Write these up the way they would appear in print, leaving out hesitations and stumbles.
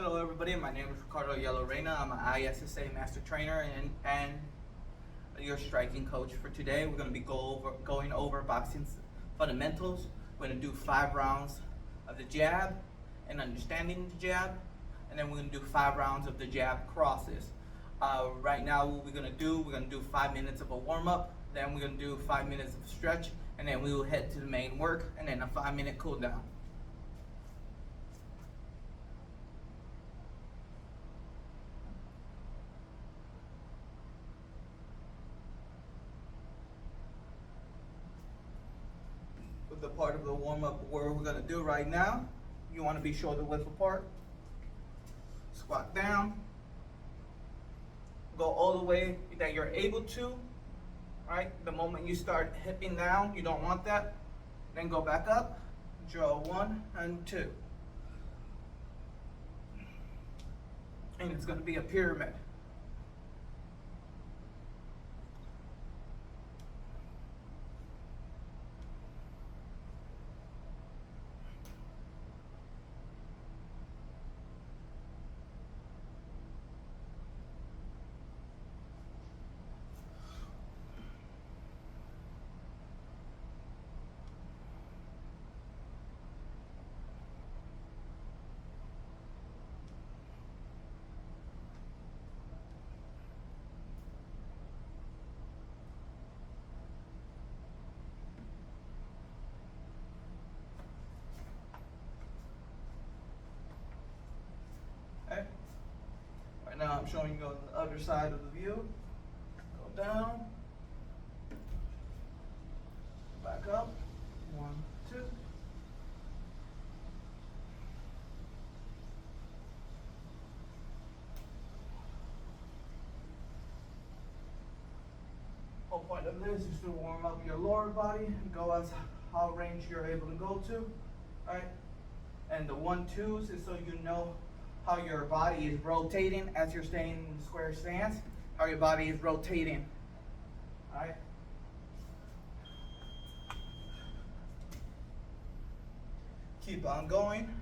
Hello everybody, my name is Ricardo Yellow-Reyna. I'm an ISSA Master Trainer and your striking coach for today. We're going to be going over boxing fundamentals. We're going to do 5 rounds of the jab and understanding the jab, and then we're going to do 5 rounds of the jab crosses. Right now what we're going to do 5 minutes of a warm-up, then we're going to do 5 minutes of stretch, and then we will head to the main work, and then a 5-minute cool down. With the part of the warm-up where we're going to do right now, you want to be shoulder width apart. Squat down. Go all the way that you're able to. Right? The moment you start hipping down, you don't want that. Then go back up. Draw 1 and 2. And it's going to be a pyramid. Okay. Right now I'm showing you on the other side of the view. Go down. Back up. 1, 2. Whole point of this is to warm up your lower body, go as how range you're able to go to, right? And the 1-2s is so you know how your body is rotating as you're staying in the square stance, how your body is rotating, right? Keep on going.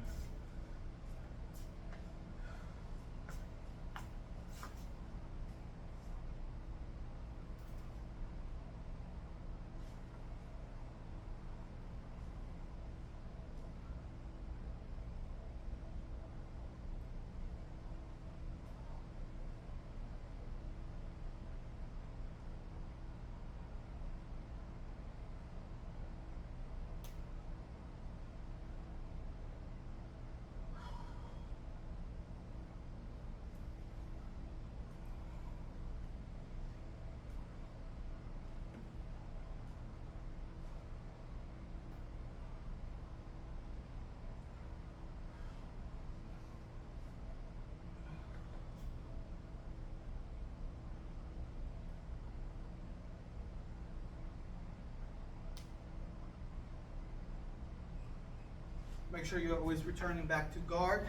Make sure you're always returning back to guard,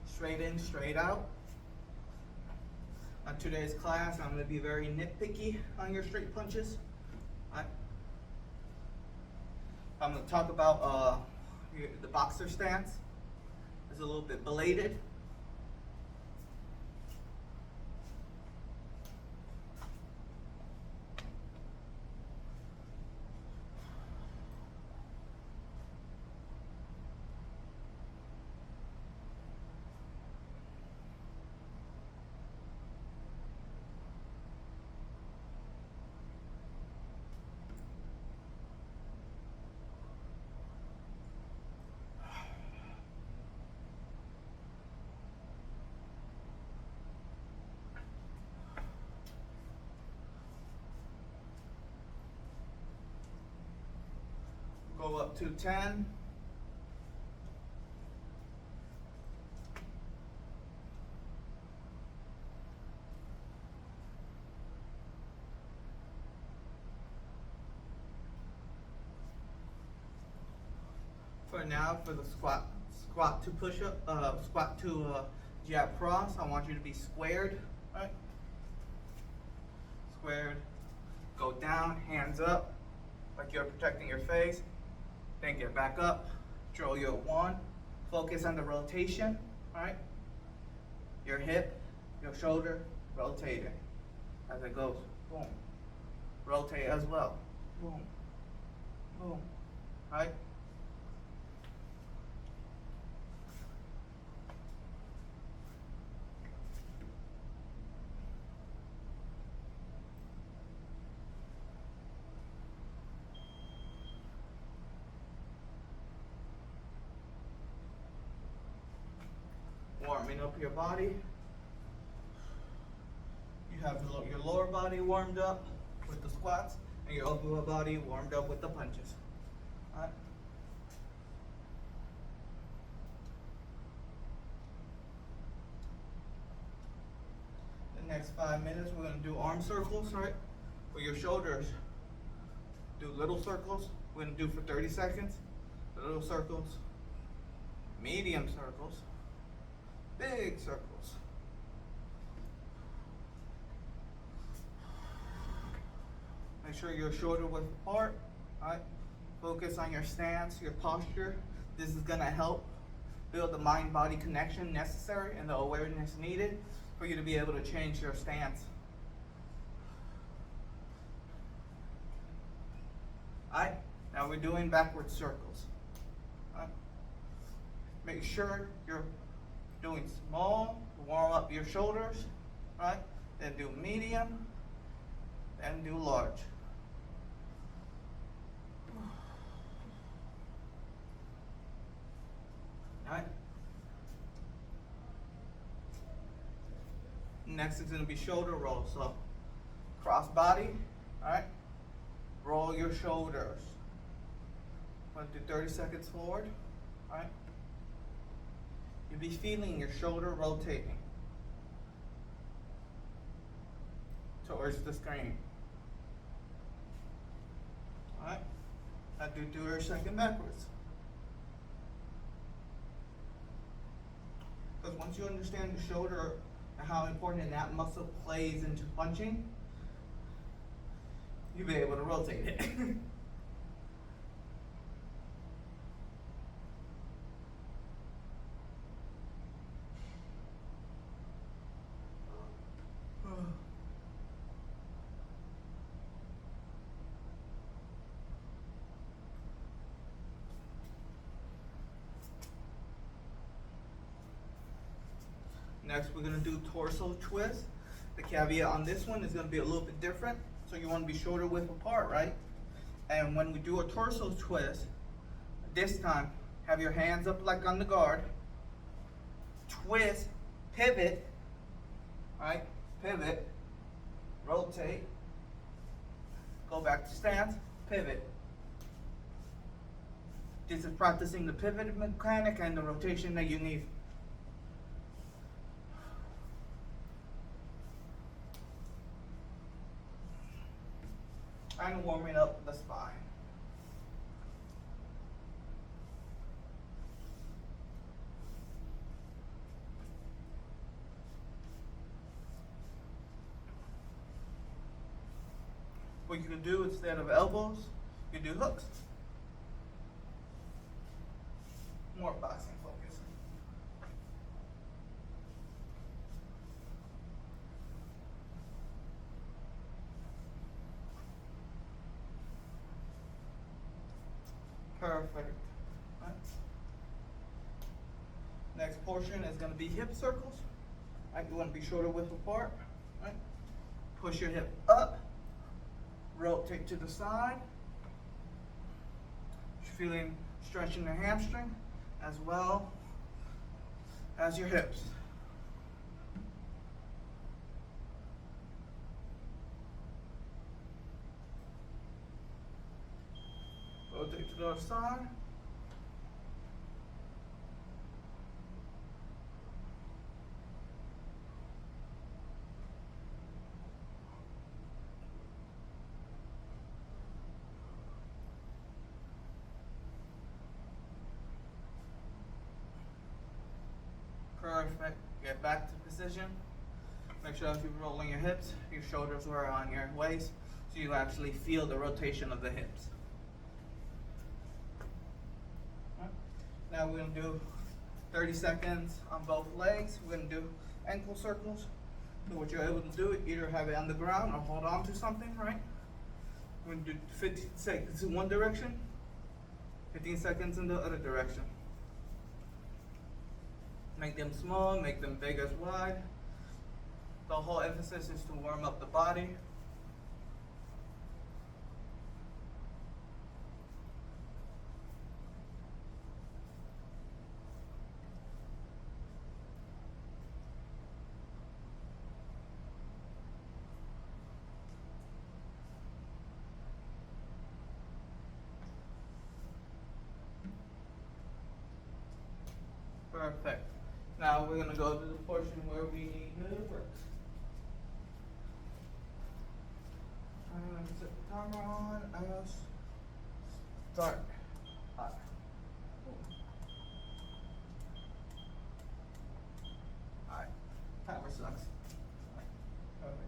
straight in, straight out. On today's class, I'm going to be very nitpicky on your straight punches. I'm going to talk about the boxer stance. It's a little bit belated. Go up to 10. For now, for the squat to push up, squat to jab cross, I want you to be squared, right? Squared. Go down, hands up, like you're protecting your face. Then get back up, draw your 1, focus on the rotation, right? your hip, your shoulder, rotating as it goes. Boom. Rotate as well. Boom. Boom. Right? Warming up your body. You have your lower body warmed up with the squats and your upper body warmed up with the punches. All right. The next 5 minutes, we're going to do arm circles, right? For your shoulders, do little circles. We're going to do for 30 seconds. Little circles, medium circles, big circles. Make sure your shoulder width apart, right? Focus on your stance, your posture. This is gonna help build the mind-body connection necessary and the awareness needed for you to be able to change your stance. All right, now we're doing backward circles. All right? Make sure you're doing small, warm up your shoulders, right? Then do medium, then do large. All right. Next is going to be shoulder roll. So cross body, all right? Roll your shoulders. I'm going to do 30 seconds forward, all right? You'll be feeling your shoulder rotating towards the screen. All right? Now do 30 seconds backwards. Because once you understand the shoulder and how important that muscle plays into punching, you'll be able to rotate it. Next, we're going to do torso twist. The caveat on this one is going to be a little bit different. So you want to be shoulder width apart, right? And when we do a torso twist, this time, have your hands up like on the guard. Twist, pivot, right? Pivot, rotate, go back to stance, pivot. This is practicing the pivot mechanic and the rotation that you need. And warming up the spine. What you can do instead of elbows, you do hooks. More boxing focus. Perfect. Right. Next portion is going to be hip circles. Right. You want to be shoulder width apart. Right. Push your hip up. Rotate to the side. You're feeling stretching the hamstring as well as your hips. Rotate to the other side. Perfect. Get back to position. Make sure if you're rolling your hips, your shoulders are on your waist, so you actually feel the rotation of the hips. Now we're going to do 30 seconds on both legs. We're going to do ankle circles. So what you're able to do, either have it on the ground or hold on to something, right? We're gonna do 15 seconds in one direction, 15 seconds in the other direction. Make them small, make them big as wide. The whole emphasis is to warm up the body. Perfect. Now we're gonna go to the portion where we need to work. Set the timer on as start. Hot. Alright. Timer sucks. Perfect.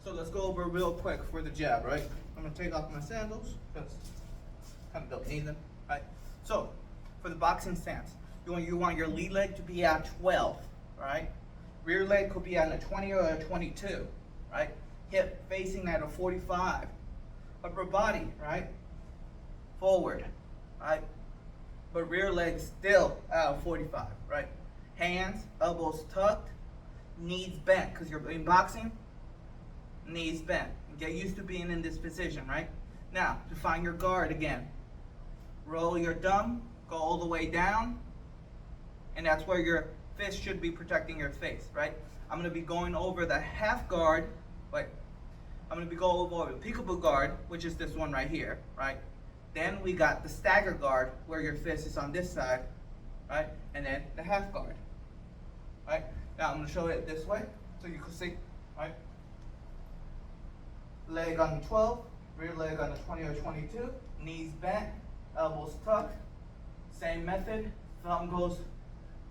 So let's go over real quick for the jab, right? I'm gonna take off my sandals because kind of don't need them, right? So for the boxing stance, you want your lead leg to be at 12, right? Rear leg could be at a 20 or a 22, right? Hip facing at a 45. Upper body, right? Forward, right? But rear leg still at a 45, right? Hands, elbows tucked, knees bent, because you're in boxing. Knees bent. Get used to being in this position, right? Now, to find your guard again. Roll your thumb, go all the way down, and that's where your fist should be protecting your face, right? I'm going to be going over the half guard, I'm going to be going over the peekaboo guard, which is this one right here, right? Then we got the stagger guard, where your fist is on this side, right? And then the half guard, right? Now I'm going to show it this way, so you can see, right? Leg on the 12, rear leg on the 20 or 22, knees bent, elbows tucked. Same method, thumb goes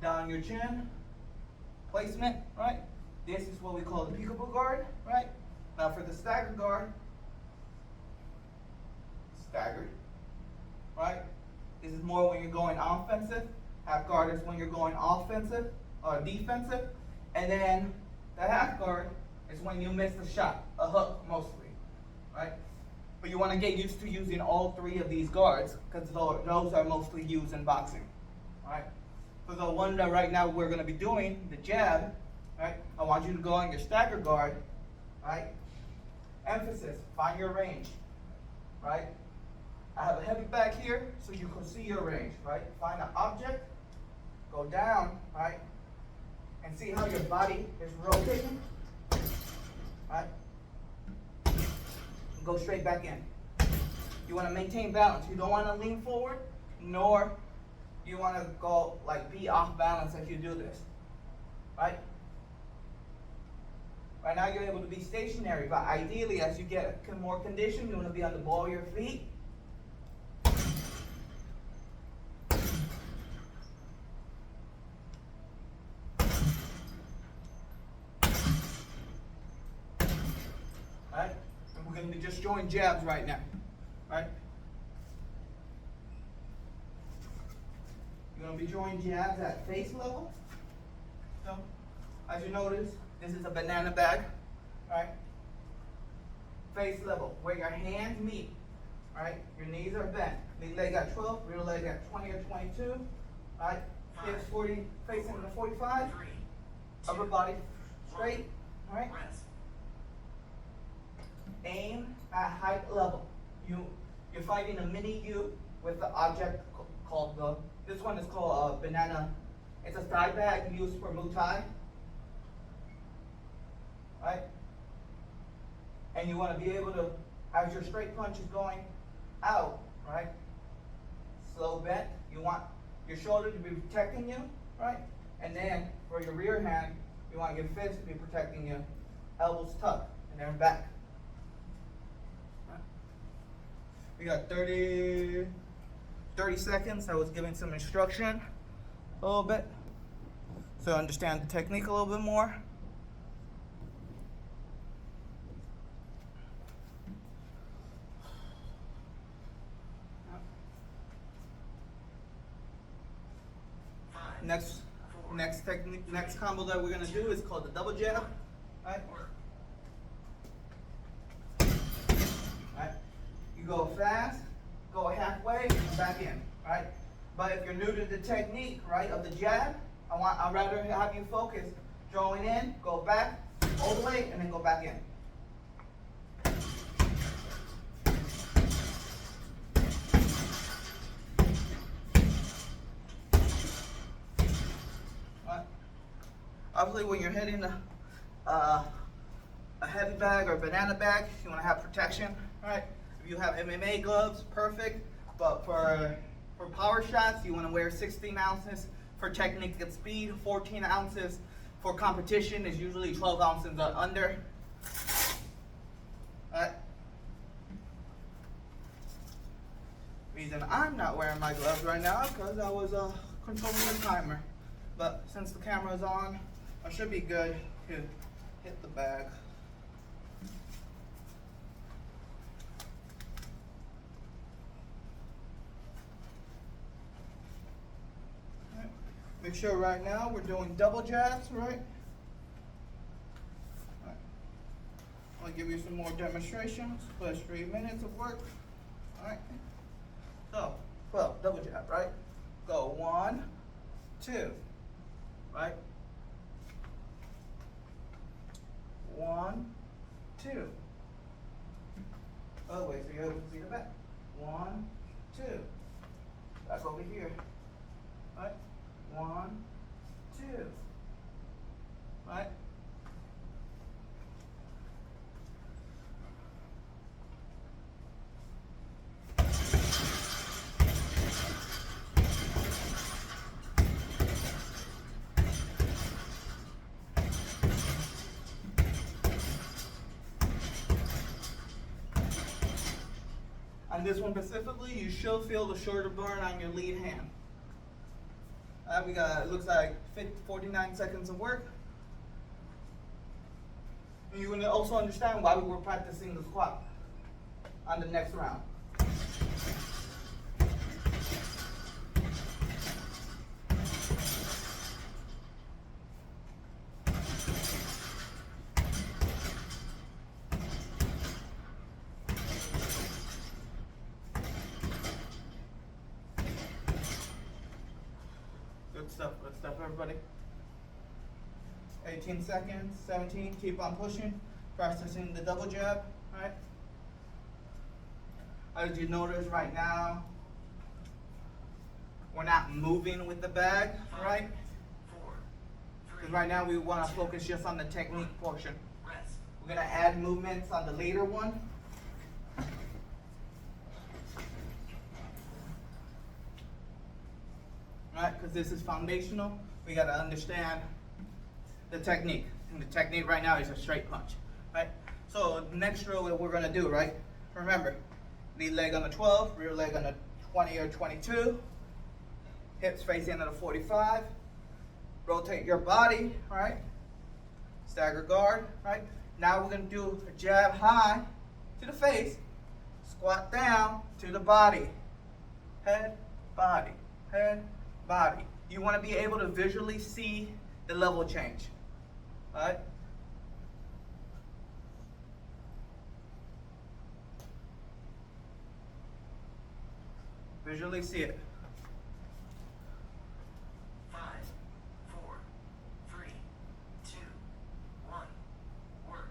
down your chin. Placement, right? This is what we call the peekaboo guard, right? Now for the stagger guard, staggered, right? This is more when you're going offensive. Half guard is when you're going offensive or defensive. And then the half guard is when you miss a shot, a hook mostly. Right? But you want to get used to using all three of these guards because those are mostly used in boxing. Right? For the one that right now we're going to be doing, the jab, right? I want you to go on your stagger guard, right? Emphasis, find your range, right? I have a heavy back here so you can see your range, right? Find an object, go down, right? And see how your body is rotating, right? Go straight back in. You want to maintain balance. You don't want to lean forward, nor you want to go be off balance if you do this. Right? Right now you're able to be stationary, but ideally as you get more conditioned, you want to be on the ball of your feet. Right? And we're going to be just showing jabs right now. Right? You're going to be drawing jabs at face level. So, as you notice, this is a banana bag, right? Face level, where your hands meet, right? Your knees are bent. Lead leg at 12, rear leg at 20 or 22, right? Hips 40, facing the 45. Upper body straight, right? Aim at height level. You're fighting a mini U with the object called this one is called a banana. It's a thigh bag used for Muay Thai. Right? And you want to be able to, as your straight punch is going out, right? Slow bent. You want your shoulder to be protecting you, right? And then for your rear hand, you want your fist to be protecting your elbows tucked and then back. We got 30 seconds. I was giving some instruction a little bit, so understand the technique a little bit more. Next technique, next combo that we're gonna do is called the double jab. Right? Right? You go fast, go halfway, and back in. Right? But if you're new to the technique, right, of the jab, I'd rather have you focus drawing in, go back all the way, and then go back in. Obviously, when you're hitting a heavy bag or a banana bag, you want to have protection, right? If you have MMA gloves, perfect. But for power shots, you want to wear 16 ounces for technique and speed, 14 ounces for competition is usually 12 ounces or under. Right? Reason I'm not wearing my gloves right now because I was controlling the timer. But since the camera is on, I should be good to hit the bag. Right. Make sure right now we're doing double jabs, right? I'll give you some more demonstrations, plus 3 minutes of work. Alright. So, 12, double jab, right? Go 1, 2, right? 1, 2. Oh, wait, so you able to see the back. 1, 2. Back over here. Right? 1, 2. Right? On this one specifically, you should feel the shoulder burn on your lead hand. We got, it looks like 49 seconds of work. And you will also understand why we were practicing the squat on the next round. Good stuff, everybody. 18 seconds, 17, keep on pushing, practicing the double jab, right? As you notice right now, we're not moving with the bag, right? Because right now we want to focus just on the technique portion. We're going to add movements on the later one. Right, because this is foundational, we got to understand the technique. And the technique right now is a straight punch, right? So next drill that we're going to do, right? Remember, lead leg on the 12, rear leg on the 20 or 22, hips facing at a 45, rotate your body, right? Stagger guard, right? Now we're going to do a jab high to the face, squat down to the body, head, body, head, body. You want to be able to visually see the level change. All right? Visually see it. 5, 4, 3, 2, 1. Work.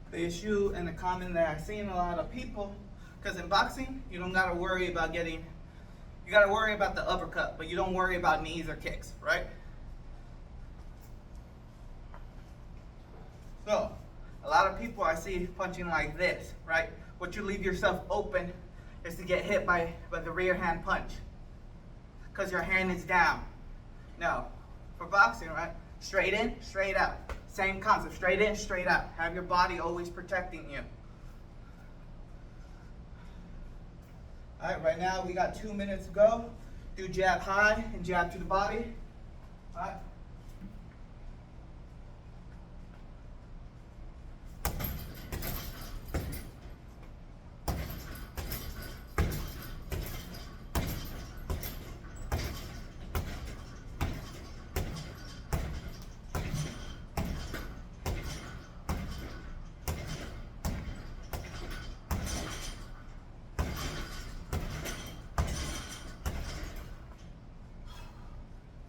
The issue and the comment that I've seen a lot of people, because in boxing, you don't got to worry about getting You gotta worry about the uppercut, but you don't worry about knees or kicks, right? So, a lot of people I see punching like this, right? What you leave yourself open is to get hit by the rear hand punch, because your hand is down. No, for boxing, right? Straight in, straight out. Same concept, straight in, straight out. Have your body always protecting you. All right, right now we got 2 minutes to go. Do jab high and jab to the body. All right.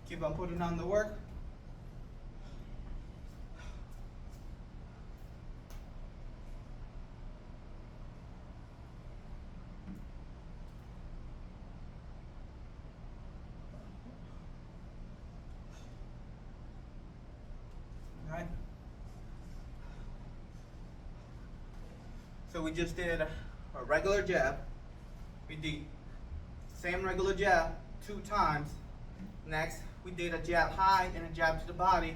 Keep on putting on the work. All right. So we just did a regular jab. We did same regular jab 2 times. Next, we did a jab high and a jab to the body.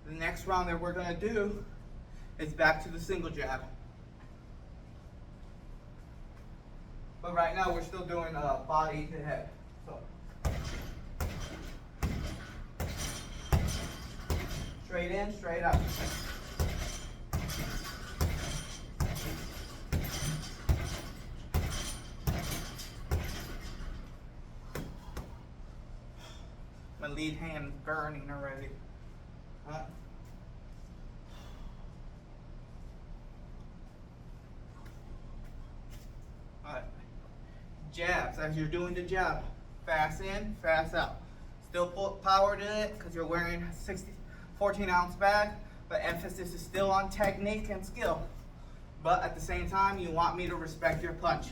The next round that we're gonna do is back to the single jab. But right now we're still doing body to head. So straight in, straight out. My lead hand is burning already. Alright. Jabs, as you're doing the jab, fast in, fast out. Still put power to it because you're wearing a 14-ounce bag, but emphasis is still on technique and skill. But at the same time, you want me to respect your punch.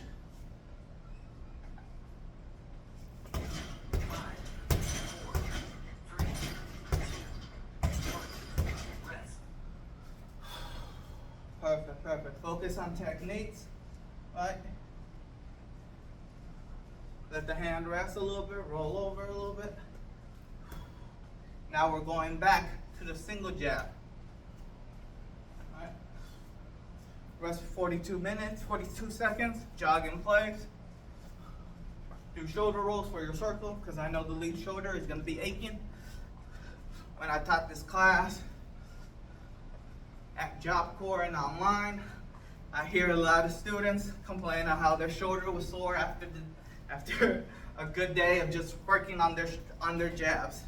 Perfect, perfect. Focus on techniques, right? Let the hand rest a little bit, roll over a little bit. Now we're going back to the single jab. All right. Rest for 42 minutes, 42 seconds, jog in place. Do shoulder rolls for your circle, because I know the lead shoulder is gonna be aching. When I taught this class, at Job Corps and online, I hear a lot of students complain on how their shoulder was sore after a good day of just working on their jabs.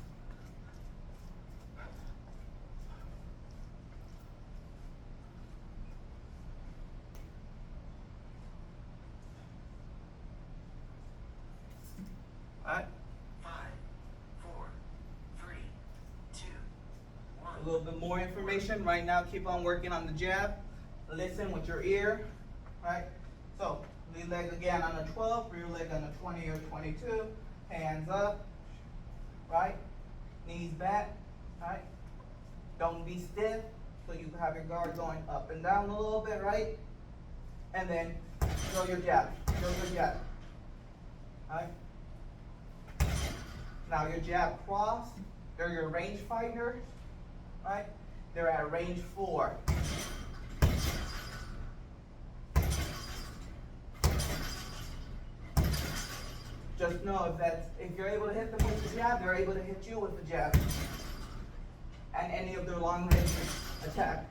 All right. 5, 4, 3, 2, 1. A little bit more information. Right now, keep on working on the jab. Listen with your ear. Right? So, lead leg again on a 12, rear leg on a 20 or 22. Hands up. Right? Knees back. Right? Don't be stiff. So you have your guard going up and down a little bit, right? And then throw your jab. Throw your jab. Right? Now your jab cross. They're your range fighters. Right? They're at range 4. Just know if you're able to hit them with the jab, they're able to hit you with the jab. And any of their long range attacks.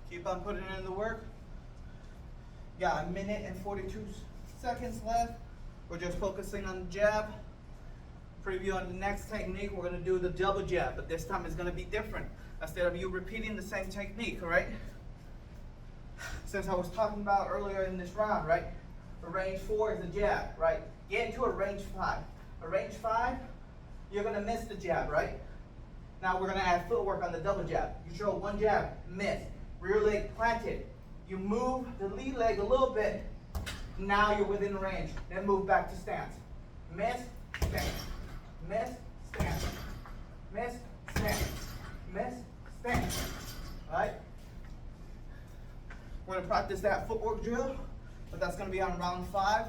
Keep on putting in the work. Got a minute and 42 seconds left. We're just focusing on the jab. Preview on the next technique, we're gonna do the double jab, but this time it's gonna be different. Instead of you repeating the same technique, all right? Since I was talking about earlier in this round, right? A range 4 is a jab, right? Get into a range 5. A range 5, you're gonna miss the jab, right? Now we're gonna add footwork on the double jab. You throw one jab, miss. Rear leg planted. You move the lead leg a little bit. Now you're within range. Then move back to stance. Miss, stance. Miss, stance. Miss, stance. Miss, stance. Alright? We're going to practice that footwork drill, but that's going to be on round 5.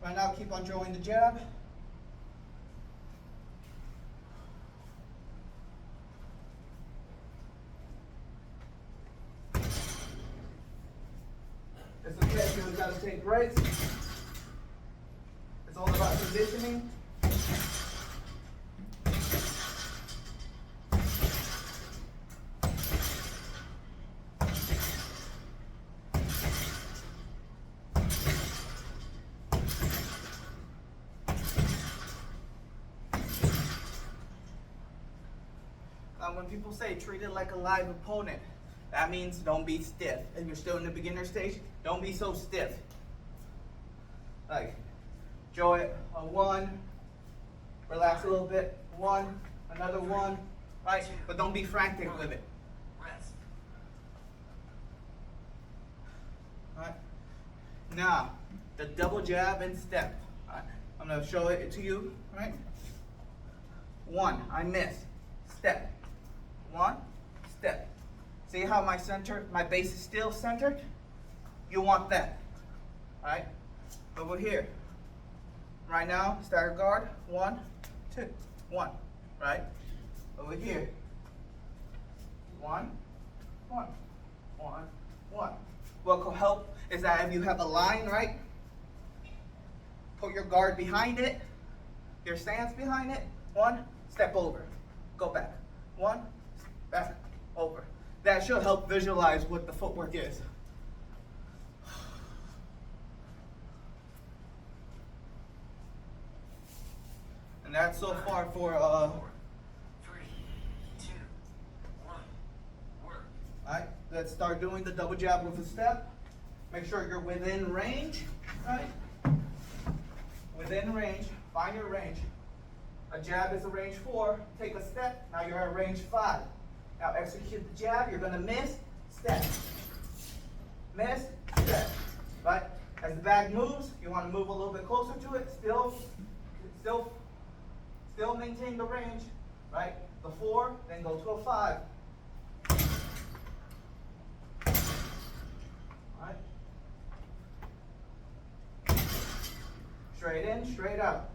Right now, keep on throwing the jab. It's okay if you've got to take breaks. It's all about conditioning. When people say treat it like a live opponent, that means don't be stiff. If you're still in the beginner stage, don't be so stiff. Like, throw it on 1, relax a little bit, 1, another 1, right? But don't be frantic with it. Rest. Right? Now, the double jab and step. Right? I'm going to show it to you, right? 1, I miss. Step. 1, step. See how my base is still centered? You want that. Alright? Over here. Right now, stagger guard. 1, 2, 1. Right? Over here. 1, 1, 1, 1. What will help is that if you have a line, right? Put your guard behind it. Your stance behind it. 1, step over. Go back. 1, back, over. That should help visualize what the footwork is. And that's so far for 4, 3, 2, 1. Work. Alright, let's start doing the double jab with a step. Make sure you're within range. Right? Within range. Find your range. A jab is a range 4. Take a step. Now you're at range 5. Now execute the jab. You're going to miss, step. Miss, step. Right? As the bag moves, you want to move a little bit closer to it. Still maintain the range. Right? The 4, then go to a 5. Right? Straight in, straight out.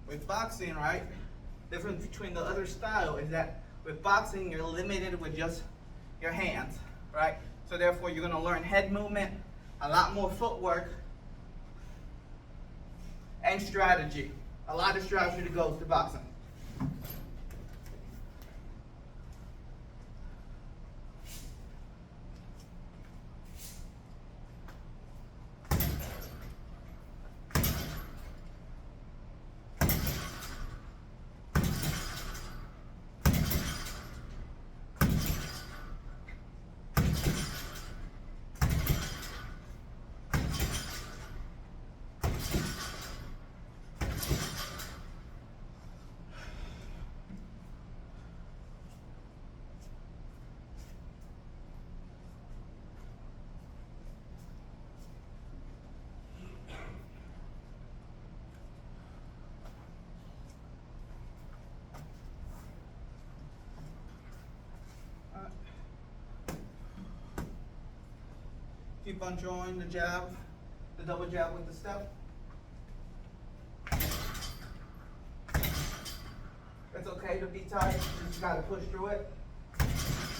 With boxing, right, difference between the other style is that with boxing, you're limited with just your hands, right? So therefore, you're going to learn head movement, a lot more footwork, and strategy. A lot of strategy that goes to boxing. Keep on throwing the jab, the double jab with the step. It's okay to be tight, you just gotta push through it.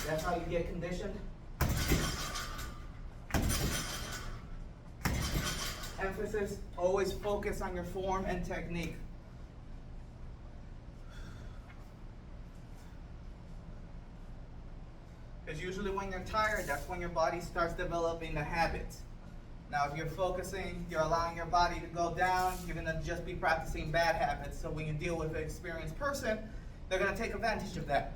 That's how you get conditioned. Emphasis, always focus on your form and technique. Because usually when you're tired, that's when your body starts developing the habits. Now, if you're focusing, you're allowing your body to go down, you're going to just be practicing bad habits. So when you deal with an experienced person, they're going to take advantage of that.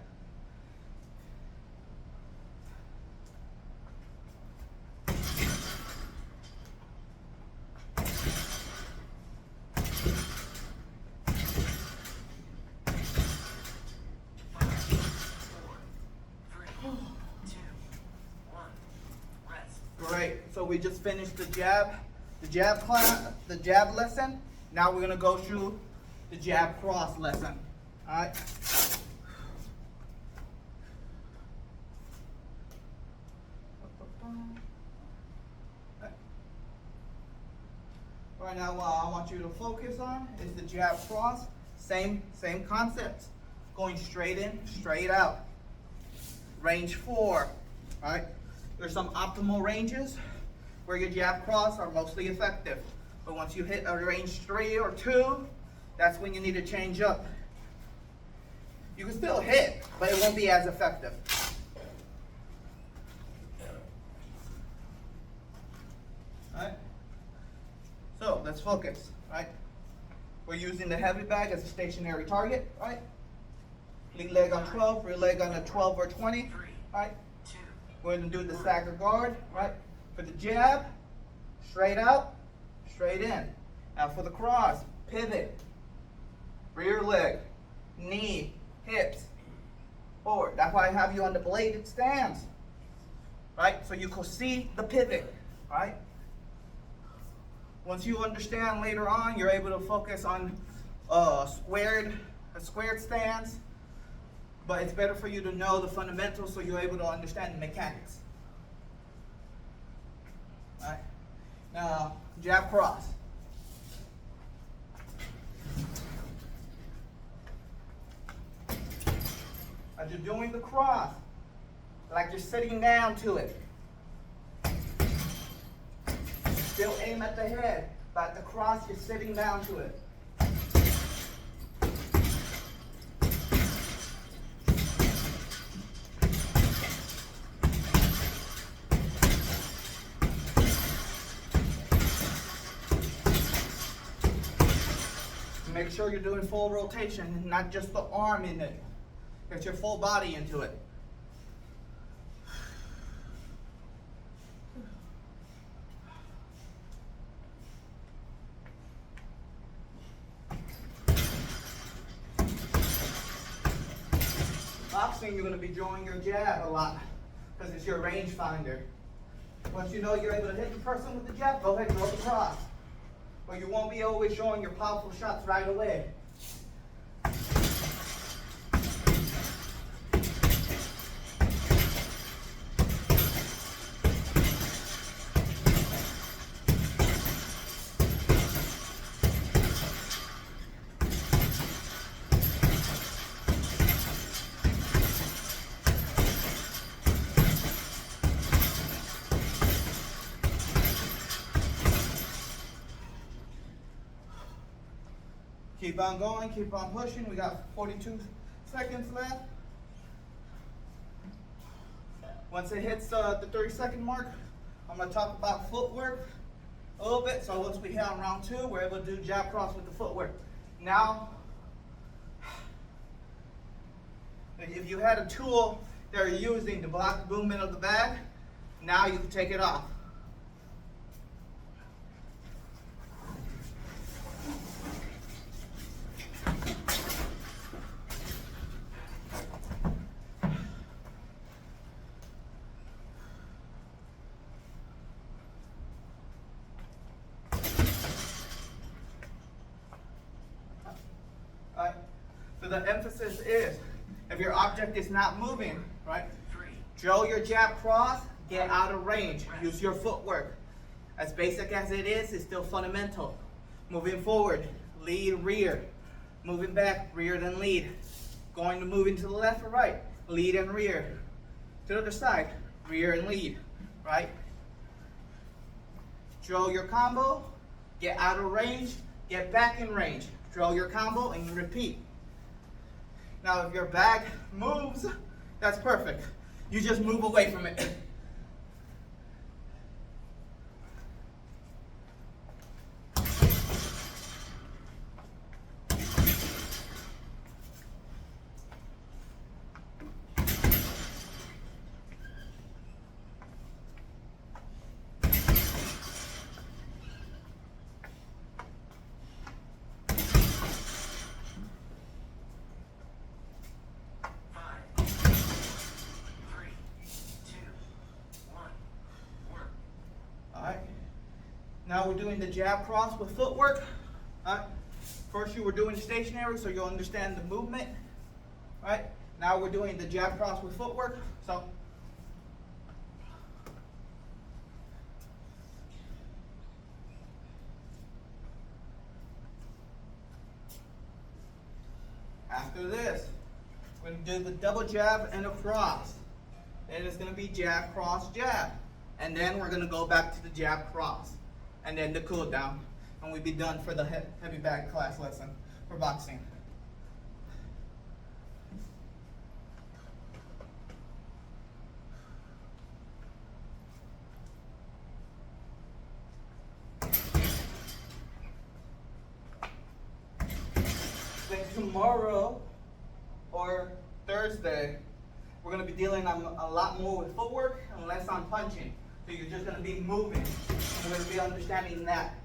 Great. So we just finished the jab class, the jab lesson. Now we're gonna go through the jab cross lesson. All right. Right now, what I want you to focus on is the jab cross. Same concept. Going straight in, straight out. Range 4. All right. There's some optimal ranges where your jab cross are mostly effective. But once you hit a range 3 or 2, that's when you need to change up. You can still hit, but it won't be as effective. Alright? So let's focus. Right? We're using the heavy bag as a stationary target. Right? Lead leg on 12, rear leg on a 12 or 20. Right? We're going to do the stagger guard, right? For the jab, straight out, straight in. Now for the cross, pivot, rear leg, knee, hips, forward. That's why I have you on the bladed stance, right? So you can see the pivot, right? Once you understand later on, you're able to focus on a squared stance. But it's better for you to know the fundamentals so you're able to understand the mechanics. All right. Now, jab cross. As you're doing the cross, like you're sitting down to it. Still aim at the head, but at the cross, you're sitting down to it. Make sure you're doing full rotation, not just the arm in it. Get your full body into it. Boxing, you're going to be drawing your jab a lot because it's your range finder. Once you know you're able to hit the person with the jab, go ahead and throw the cross. But you won't be always showing your powerful shots right away. Keep on going, keep on pushing. We got 42 seconds left. Once it hits the 30-second mark, I'm going to talk about footwork a little bit. So once we hit on round 2, we're able to do jab cross with the footwork. Now, if you had a tool that you're using to block the movement of the bag, now you can take it off. So the emphasis is, if your object is not moving, right? Drill your jab cross, get out of range, use your footwork. As basic as it is, it's still fundamental. Moving forward, lead, rear. Moving back, rear, then lead. Moving to the left or right, lead and rear. To the other side, rear and lead, right? Drill your combo, get out of range, get back in range. Drill your combo and repeat. Now if your bag moves, that's perfect. You just move away from it. Now we're doing the jab cross with footwork. First you were doing stationary, so you'll understand the movement. Right? Now we're doing the jab cross with footwork. So after this, we're going to do the double jab and a cross. Then it's going to be jab, cross, jab. And then we're going to go back to the jab, cross. And then the cool down. And we'll be done for the heavy bag class lesson for boxing. Then tomorrow or Thursday, we're going to be dealing a lot more with footwork and less on punching. So you're just going to be moving. We're going to be understanding that.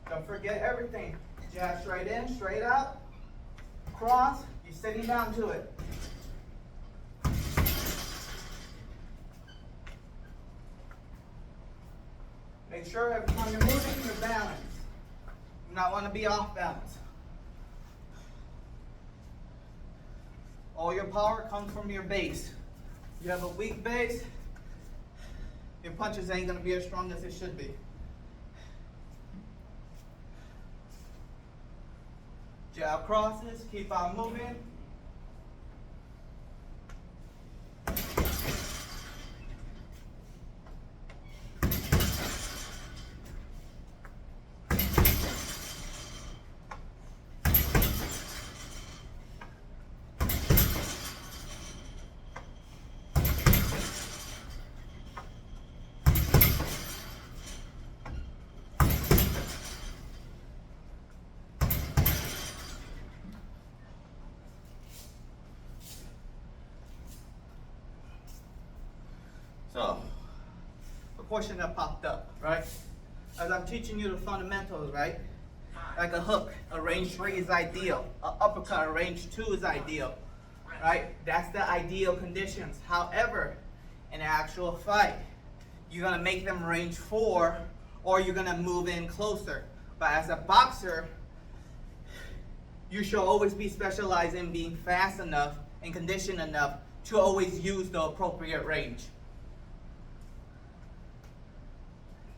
Don't forget everything. Jab straight in, straight out. Cross, you're sitting down to it. Make sure every time you're moving, you're balanced. You do not want to be off balance. All your power comes from your base. If you have a weak base, your punches ain't going to be as strong as it should be. Jab crosses, keep on moving. So, a question that popped up, right? As I'm teaching you the fundamentals, right? Like a hook, a range 3 is ideal. An uppercut, a range 2 is ideal, right? That's the ideal conditions. However, in an actual fight, you're gonna make them range 4, or you're gonna move in closer. But as a boxer, you should always be specialized in being fast enough and conditioned enough to always use the appropriate range.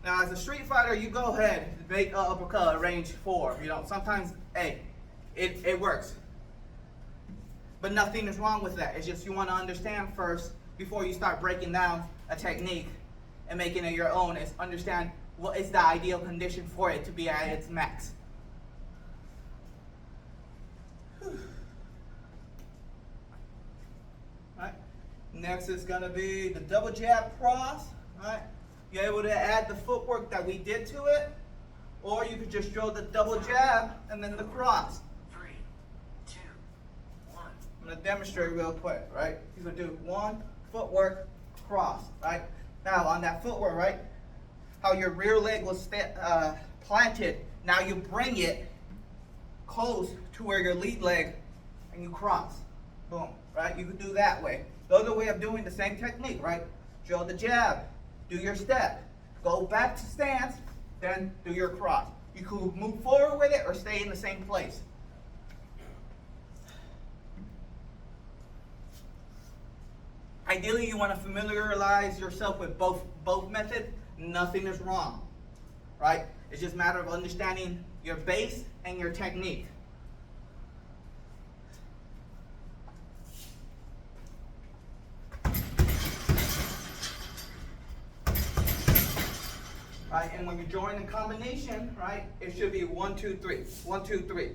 Now, as a street fighter, you go ahead, make an uppercut range 4. You know, sometimes, hey, it works. But nothing is wrong with that. It's just you want to understand first, before you start breaking down a technique and making it your own, is understand what is the ideal condition for it to be at its max. Right. Next is going to be the double jab cross. Right. You're able to add the footwork that we did to it, or you could just throw the double jab and then the cross. 3, 2, 1. I'm going to demonstrate real quick, right? You're going to do 1, footwork, cross, right? Now, on that footwork, right, how your rear leg was planted, now you bring it close to where your lead leg, and you cross. Boom, right? You could do that way. The other way of doing the same technique, right? Throw the jab. Do your step, go back to stance, then do your cross. You could move forward with it or stay in the same place. Ideally, you want to familiarize yourself with both methods. Nothing is wrong, right? It's just a matter of understanding your base and your technique. Right, and when you join a combination, right, it should be 1, 2, 3, 1, 2, 3,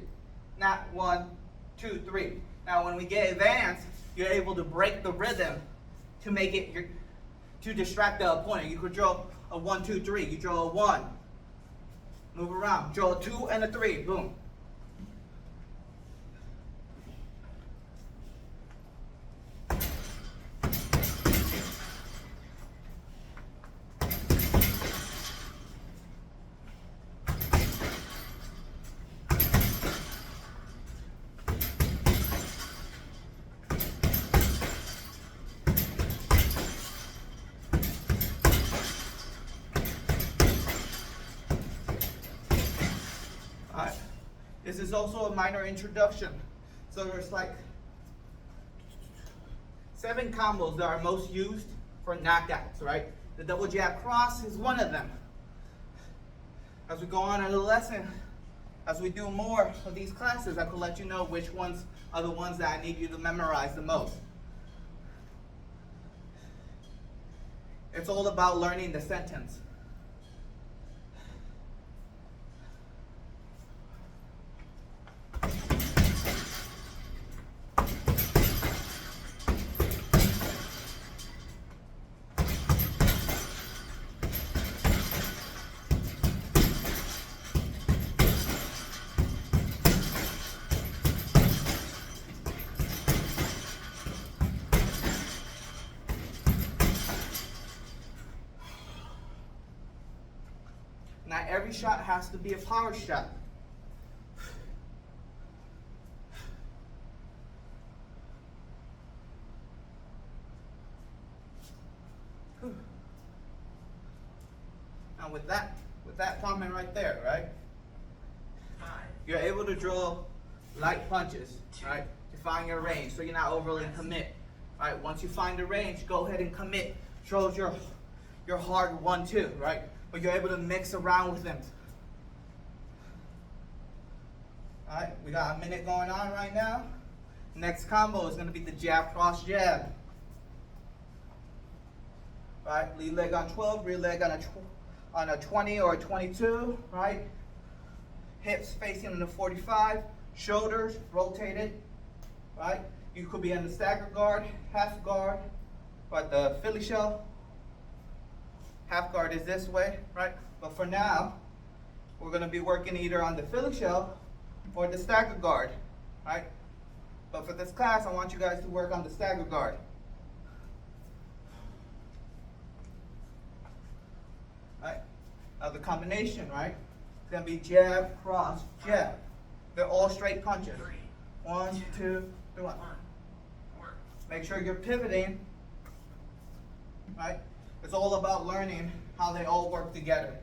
not 1, 2, 3. Now, when we get advanced, you're able to break the rhythm to make it to distract the opponent. You could draw a 1, 2, 3. You draw a 1, move around, draw a 2 and a 3, boom. Alright, this is also a minor introduction. So there's like 7 combos that are most used for knockouts, right? The double jab cross is one of them. As we go on in the lesson, as we do more of these classes, I could let you know which ones are the ones that I need you to memorize the most. It's all about learning the sentence. Not every shot has to be a power shot. Now with that comment right there, right? 5, You're able to draw light punches, right? To find your range, so you're not overly commit. Right? Once you find the range, go ahead and commit. Shows your hard 1, 2, right? But you're able to mix around with them. Alright, we got a minute going on right now. Next combo is going to be the jab cross jab. Right, lead leg on 12, rear leg on a 20 or a 22, right? Hips facing on the 45, shoulders rotated, right? You could be in the stagger guard, half guard, but the Philly shell. Half guard is this way, right? But for now, we're going to be working either on the Philly shell or the stagger guard, right? But for this class, I want you guys to work on the stagger guard. Right? Now the combination, right? It's going to be jab, cross, jab. They're all straight punches. 3, 1, 2, 3, 1. Work. Make sure you're pivoting, right? It's all about learning how they all work together.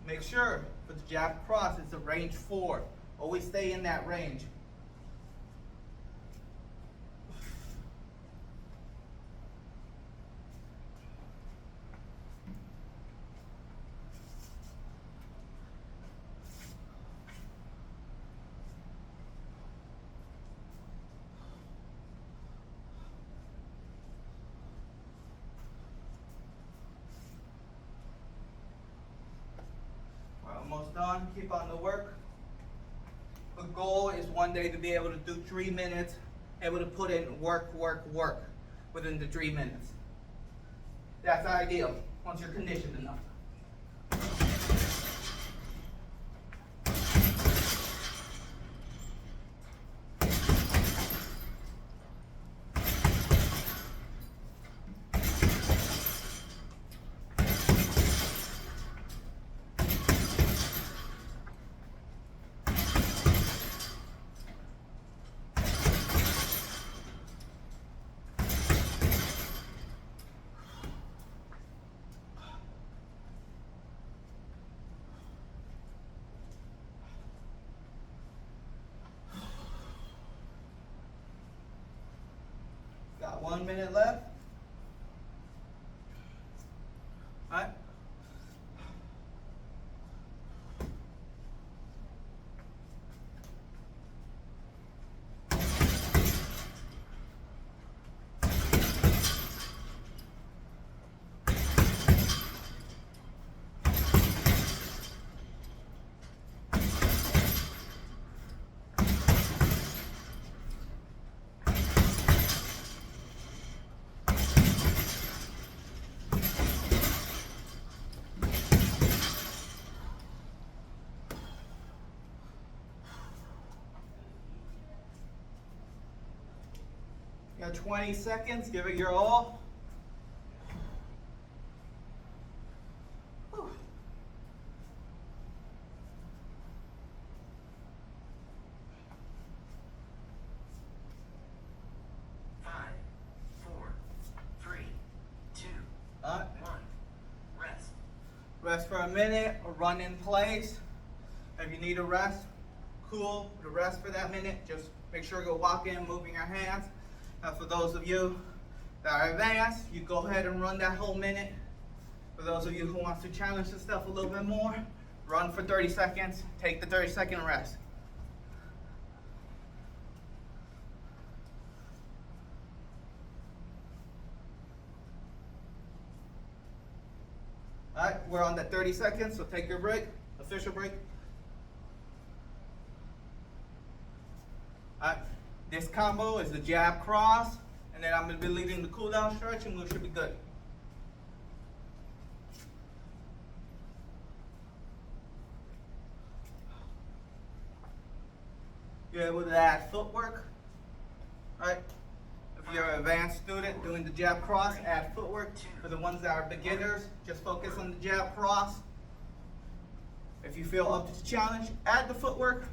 Make sure for the jab cross, it's a range 4. Always stay in that range. Almost done. Keep on the work. The goal is one day to be able to do 3 minutes, able to put in work within the 3 minutes. That's ideal once you're conditioned enough. Got 1 minute left. All right. You got 20 seconds, give it your all. Whew. 5, 4, 3, 2, All right. 1. Rest. Rest for a minute or run in place. If you need a rest, cool. The rest for that minute, just make sure to go walk in, moving your hands. Now for those of you that are advanced, you go ahead and run that whole minute. For those of you who wants to challenge yourself a little bit more, run for 30 seconds, take the 30-second rest. All right, we're on that 30 seconds, so take your break, official break. All right, this combo is the jab cross, and then I'm going to be leading the cool down stretch, and we should be good. You're able to add footwork, right? If you're an advanced student doing the jab cross, add footwork. For the ones that are beginners, just focus on the jab cross. If you feel up to the challenge, add the footwork.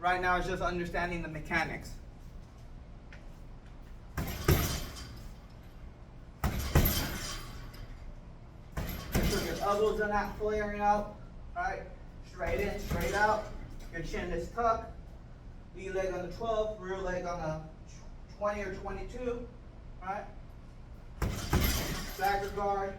Right now it's just understanding the mechanics. Make sure your elbows are not flaring out, right? Straight in, straight out. Your chin is tucked. Knee leg on the 12, rear leg on the 20 or 22, right? Stagger guard.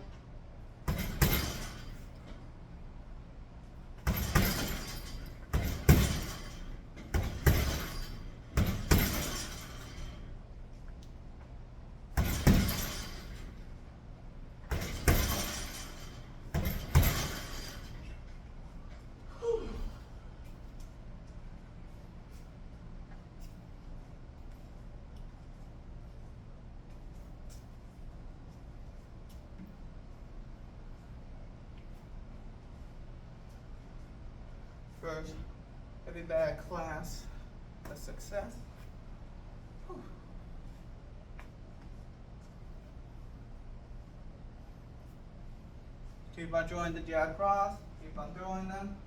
First, every bad class, a success. Whew. Keep on doing the jab cross, keep on throwing them.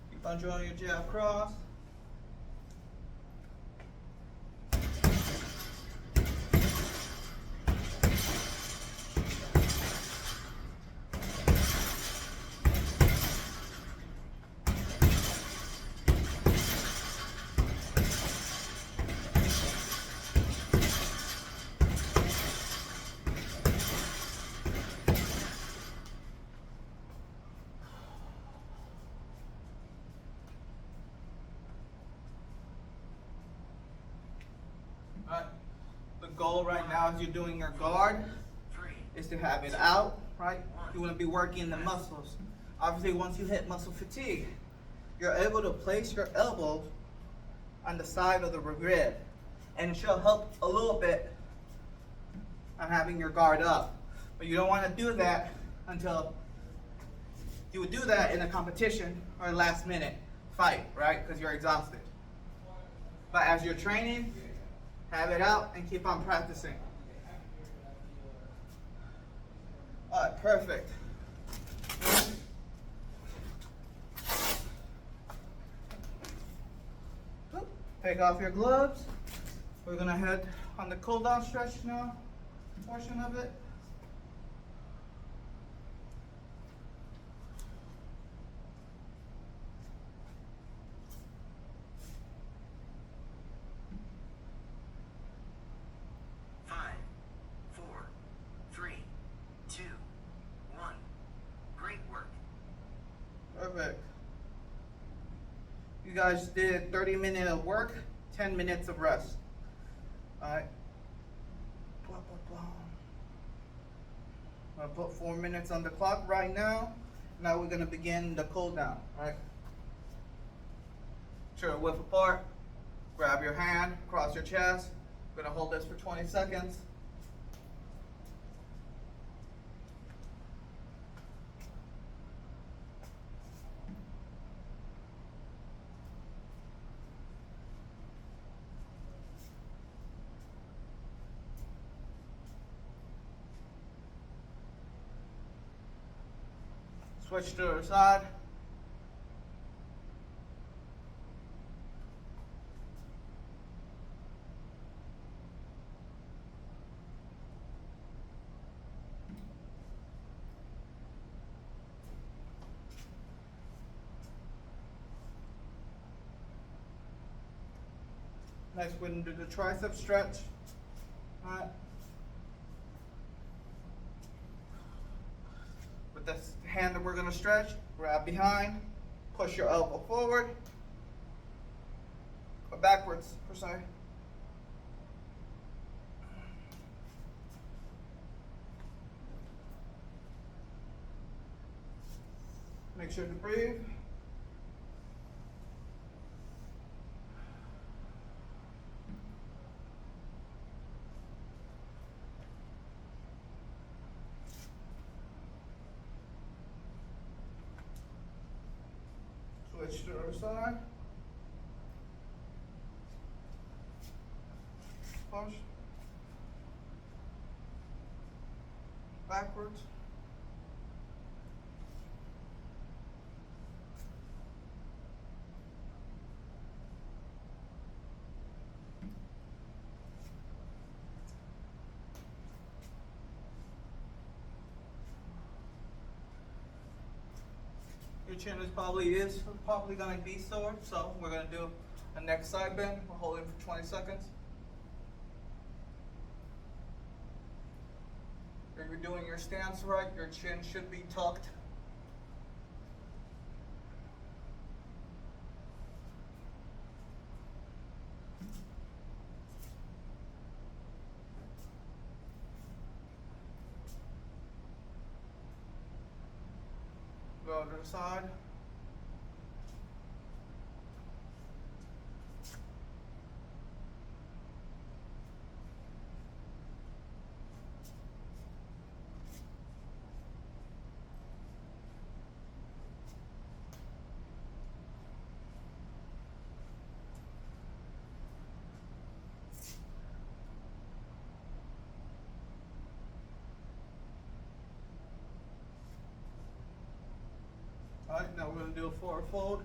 Keep on drawing your jab cross. goal right now as you're doing your guard three, is to have it out, right? You want to be working the muscles. Obviously, once you hit muscle fatigue, you're able to place your elbow on the side of the rib, and it should help a little bit on having your guard up. But you don't want to do that until you would do that in a competition or a last minute fight, right? Because you're exhausted. But as you're training, have it out and keep on practicing. All right, perfect. Take off your gloves. We're gonna head on the cool down stretch now, portion of it. five, four, three, two, one. Great work. Perfect. You guys did 30 minutes of work, 10 minutes of rest. All right. Blah, blah, blah. I'm gonna put 4 minutes on the clock right now. Now we're gonna begin the cool down, right? Shoulder width apart. Grab your hand, cross your chest. We're gonna hold this for 20 seconds. Switch to the other side. Next, we're gonna do the tricep stretch. All right. With this hand that we're gonna stretch, grab behind, push your elbow forward, or backwards, per se. Make sure to breathe. Switch to the other side. Push. Backwards. Your chin is probably gonna be sore, so we're gonna do a neck side bend. We're holding for 20 seconds. If you're doing your stance right, your chin should be tucked. Go to the side. All right, now we're gonna do a forward fold.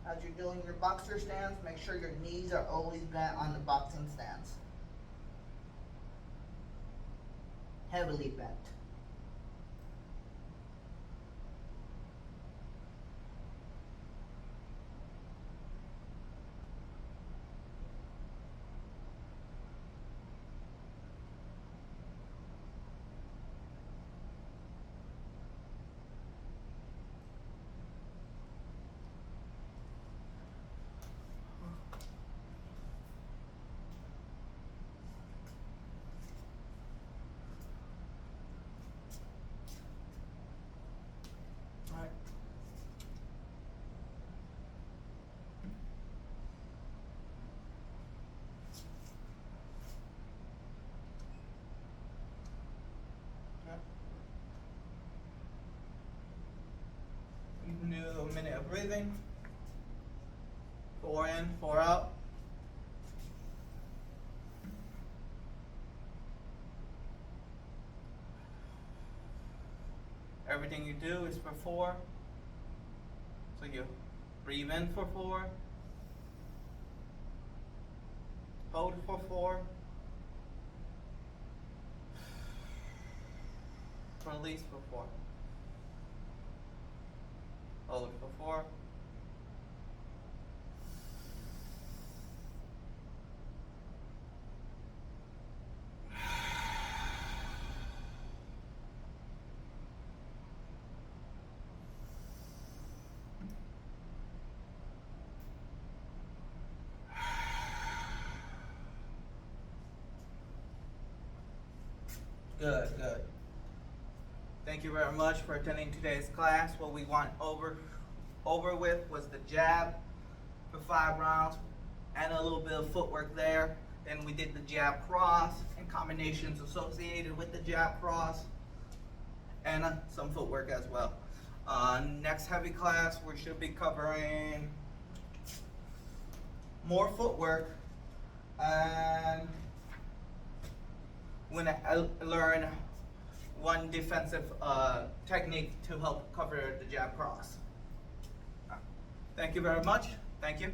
As you're doing your boxer stance, make sure your knees are always bent on the boxing stance. Heavily bent. minute of breathing. 4 in, 4 out. Everything you do is for 4. So you breathe in for 4. Hold for 4. Release for 4. Hold for 4. Good, good. Thank you very much for attending today's class. What we want over with was the jab for 5 rounds and a little bit of footwork there. Then we did the jab cross and combinations associated with the jab cross and some footwork as well. Next heavy class, we should be covering more footwork, and we're gonna learn one defensive technique to help cover the jab cross. Thank you very much. Thank you.